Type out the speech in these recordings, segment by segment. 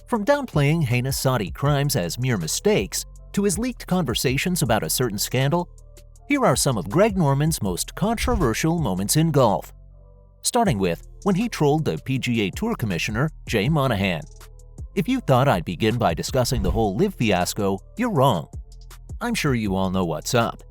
From downplaying heinous Saudi crimes as mere mistakes to his leaked conversations about a certain scandal, here are some of Greg Norman's most controversial moments in golf. Starting with when he trolled the PGA Tour Commissioner, Jay Monahan. If you thought I'd begin by discussing the whole LIV fiasco, you're wrong. I'm sure you all know what's up.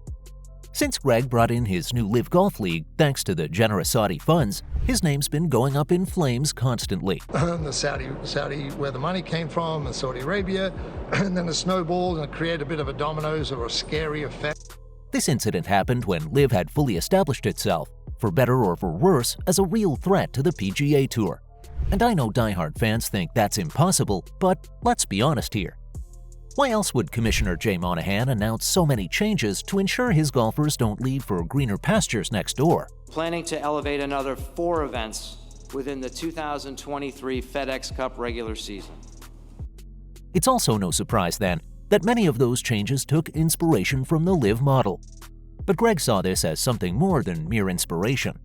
Since Greg brought in his new LIV Golf League thanks to the generous Saudi funds, his name's been going up in flames constantly. The Saudi, where the money came from, and Saudi Arabia, and then it snowballed and created a bit of a dominoes or a scary effect. This incident happened when LIV had fully established itself, for better or for worse, as a real threat to the PGA Tour. And I know diehard fans think that's impossible, but let's be honest here. Why else would Commissioner Jay Monahan announce so many changes to ensure his golfers don't leave for greener pastures next door? Planning to elevate another 4 events within the 2023 FedEx Cup regular season. It's also no surprise, then, that many of those changes took inspiration from the LIV model. But Greg saw this as something more than mere inspiration.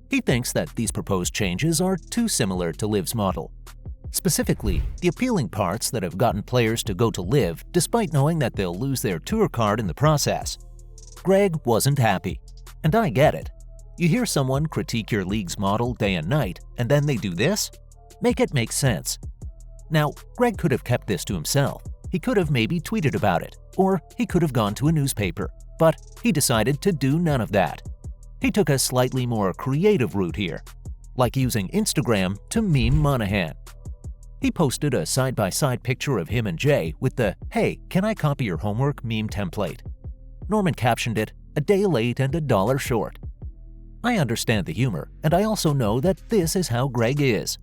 He thinks that these proposed changes are too similar to LIV's model. Specifically, the appealing parts that have gotten players to go to LIV despite knowing that they'll lose their tour card in the process. Greg wasn't happy, and I get it. You hear someone critique your league's model day and night, and then they do this? Make it make sense. Now, Greg could have kept this to himself. He could have maybe tweeted about it, or he could have gone to a newspaper, but he decided to do none of that. He took a slightly more creative route here, like using Instagram to meme Monahan. He posted a side-by-side picture of him and Jay with the "Hey, can I copy your homework?" meme template. Norman captioned it, "A day late and $1 short." I understand the humor, and I also know that this is how Greg is.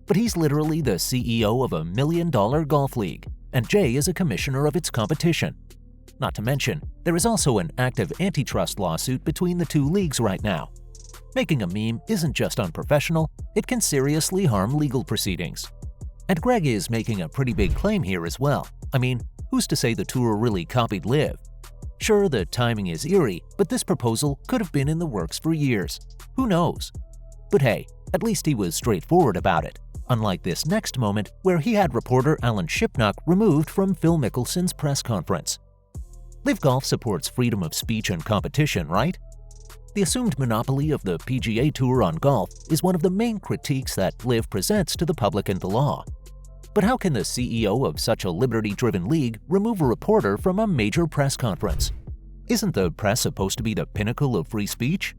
But he's literally the CEO of $1 million golf league, and Jay is a commissioner of its competition. Not to mention, there is also an active antitrust lawsuit between the two leagues right now. Making a meme isn't just unprofessional, it can seriously harm legal proceedings. And Greg is making a pretty big claim here as well. I mean, who's to say the tour really copied LIV? Sure, the timing is eerie, but this proposal could have been in the works for years. Who knows? But hey, at least he was straightforward about it, unlike this next moment where he had reporter Alan Shipnuck removed from Phil Mickelson's press conference. LIV Golf supports freedom of speech and competition, right? The assumed monopoly of the PGA Tour on golf is one of the main critiques that LIV presents to the public and the law. But how can the CEO of such a liberty-driven league remove a reporter from a major press conference? Isn't the press supposed to be the pinnacle of free speech?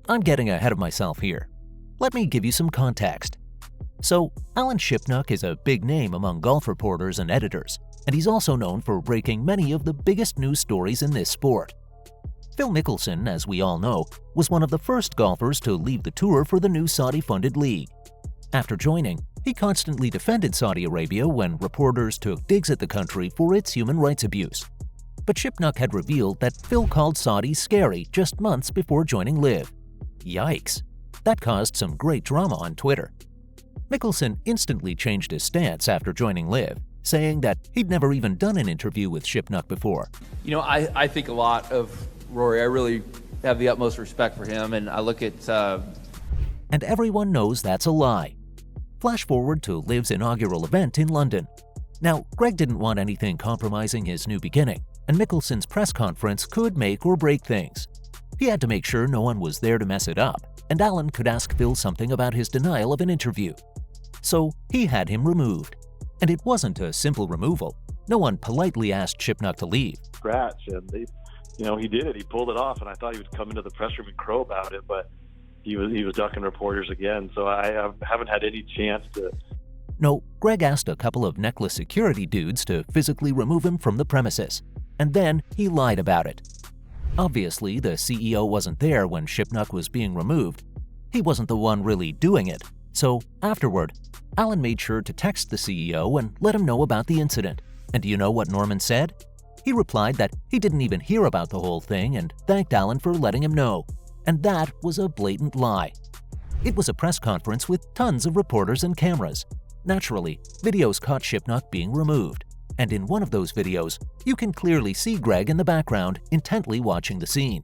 I'm getting ahead of myself here. Let me give you some context. So, Alan Shipnuck is a big name among golf reporters and editors, and he's also known for breaking many of the biggest news stories in this sport. Phil Mickelson, as we all know, was one of the first golfers to leave the tour for the new Saudi-funded league. After joining, he constantly defended Saudi Arabia when reporters took digs at the country for its human rights abuse. But Shipnuck had revealed that Phil called Saudi scary just months before joining LIV. Yikes. That caused some great drama on Twitter. Mickelson instantly changed his stance after joining LIV, saying that he'd never even done an interview with Shipnuck before. You know, I think a lot of Rory. I really have the utmost respect for him, and I look at... And everyone knows that's a lie. Flash forward to LIV's inaugural event in London. Now, Greg didn't want anything compromising his new beginning, and Mickelson's press conference could make or break things. He had to make sure no one was there to mess it up, and Alan could ask Phil something about his denial of an interview. So he had him removed. And it wasn't a simple removal. No one politely asked Shipnuck to leave. Scratch, and he did it. He pulled it off, and I thought he would come into the press room and crow about it, but he was ducking reporters again, so I haven't had any chance to... No, Greg asked a couple of necklace security dudes to physically remove him from the premises, and then he lied about it. Obviously, the CEO wasn't there when Shipnuck was being removed. He wasn't the one really doing it, so afterward, Alan made sure to text the CEO and let him know about the incident. And do you know what Norman said? He replied that he didn't even hear about the whole thing and thanked Alan for letting him know. And that was a blatant lie. It was a press conference with tons of reporters and cameras. Naturally, videos caught Shipnuck being removed. And in one of those videos, you can clearly see Greg in the background intently watching the scene.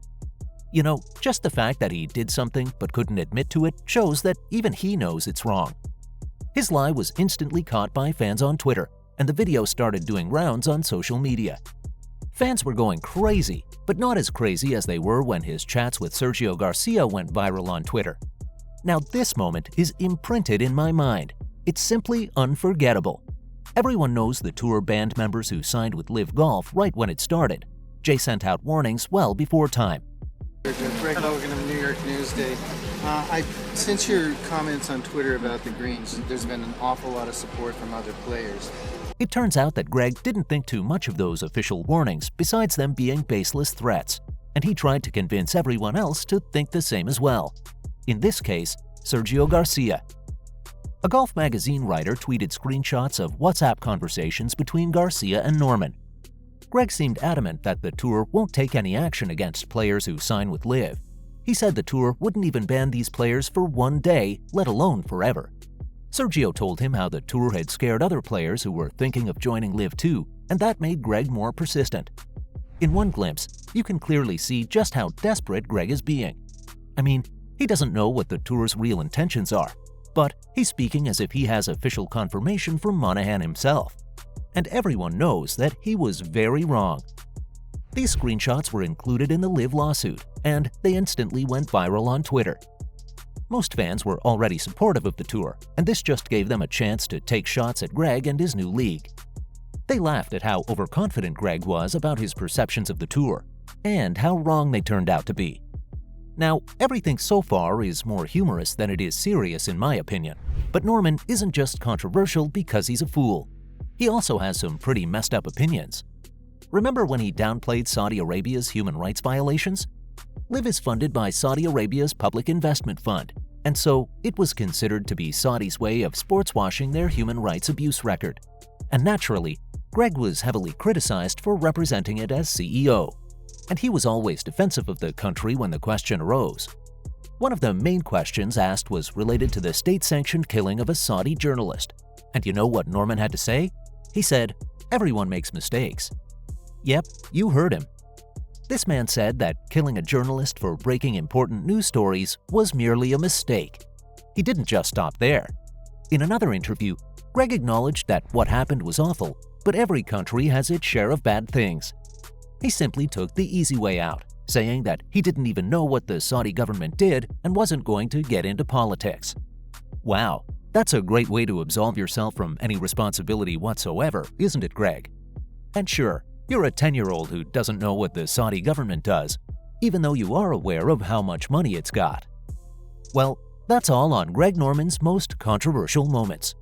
You know, just the fact that he did something but couldn't admit to it shows that even he knows it's wrong. His lie was instantly caught by fans on Twitter, and the video started doing rounds on social media. Fans were going crazy, but not as crazy as they were when his chats with Sergio Garcia went viral on Twitter. Now this moment is imprinted in my mind. It's simply unforgettable. Everyone knows the tour band members who signed with Live Golf right when it started. Jay sent out warnings well before time. Greg Logan of New York Newsday. Since your comments on Twitter about the greens, there's been an awful lot of support from other players. It turns out that Greg didn't think too much of those official warnings besides them being baseless threats, and he tried to convince everyone else to think the same as well. In this case, Sergio Garcia. A Golf magazine writer tweeted screenshots of WhatsApp conversations between Garcia and Norman. Greg seemed adamant that the tour won't take any action against players who sign with Live. He said the tour wouldn't even ban these players for one day, let alone forever. Sergio told him how the tour had scared other players who were thinking of joining Live too, and that made Greg more persistent. In one glimpse, you can clearly see just how desperate Greg is being. I mean, he doesn't know what the tour's real intentions are, but he's speaking as if he has official confirmation from Monahan himself. And everyone knows that he was very wrong. These screenshots were included in the Live lawsuit, and they instantly went viral on Twitter. Most fans were already supportive of the tour, and this just gave them a chance to take shots at Greg and his new league. They laughed at how overconfident Greg was about his perceptions of the tour, and how wrong they turned out to be. Now, everything so far is more humorous than it is serious in my opinion, but Norman isn't just controversial because he's a fool. He also has some pretty messed up opinions. Remember when he downplayed Saudi Arabia's human rights violations? Live is funded by Saudi Arabia's Public Investment Fund, and so it was considered to be Saudi's way of sports-washing their human rights abuse record. And naturally, Greg was heavily criticized for representing it as CEO. And he was always defensive of the country when the question arose. One of the main questions asked was related to the state-sanctioned killing of a Saudi journalist. And you know what Norman had to say? He said, "Everyone makes mistakes." Yep, you heard him. This man said that killing a journalist for breaking important news stories was merely a mistake. He didn't just stop there. In another interview, Greg acknowledged that what happened was awful, but every country has its share of bad things. He simply took the easy way out, saying that he didn't even know what the Saudi government did and wasn't going to get into politics. Wow, that's a great way to absolve yourself from any responsibility whatsoever, isn't it, Greg? And sure, you're a 10-year-old who doesn't know what the Saudi government does, even though you are aware of how much money it's got. Well, that's all on Greg Norman's most controversial moments.